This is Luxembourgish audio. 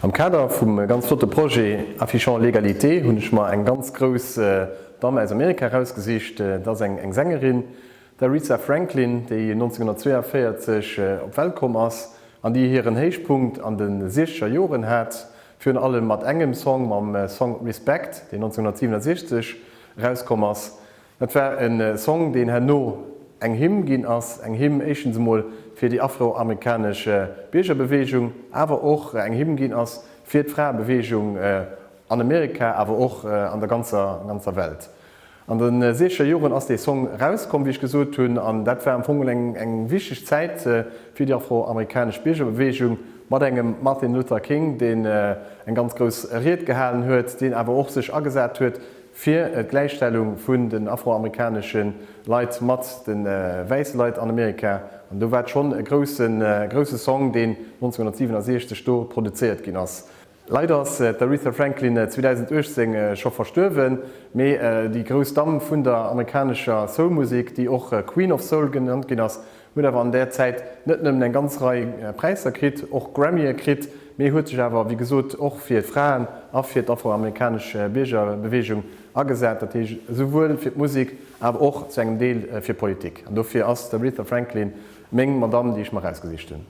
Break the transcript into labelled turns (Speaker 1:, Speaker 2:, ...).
Speaker 1: Am Kader vum ganz flotte Projekt Affichant Legalité hunn ich mal eng ganz gros Dame aus Amerika herausgesicht, dats eng Sängerin, der Aretha Franklin, déi 1942 op Welt kom ass, an die hireieren Heichpunkt an den 60er Joren hat, fir allem mat engem Song mam Song Respect, den 1967 rauskom ass. Dat war en Song, den her no eng Hymn ginn ass, eng Hymn echensmoll fir die afroamerikanische Biergerbewegung, awer och eng Hymn ginn ass fir d'Frabewegung an Amerika, awer och an der ganzer Welt. An den 60er Joren ass déi Song rauskom, wie ich gesot hunn, an dat war am Fogel eng wichtig Zeit fir die afroamerikanische Biergerbewegung, mat engem Martin Luther King, den eng ganz gros Riet gehalen huet, den awer och sech agesat huet, fir et Gleichstellung vun den afroamerikanischen Leiit mat den weise Leiit an Amerika. Und du wart schon e grosse Song, den 1967 Sto produziert ginn ass. Leider ass Aretha Franklin 2018 schon verstorwen, méi die gros Damm vun der amerikanischer Soulmusik, die och Queen of Soul genannt ginn ass, huet awer an der Zeit net nëmmen eng ganz Reihe Preiser krit, och Grammy krit, méi huet sech awer wie gesot och fir Fraen a fir d'afroamerikanische Biergerbewegung agesät, dat sowohl fir Musik, aber auch zu engem Deel fir Politik. Und dofir ass der Aretha Franklin még Madame, die ich mal rausgesicht hun.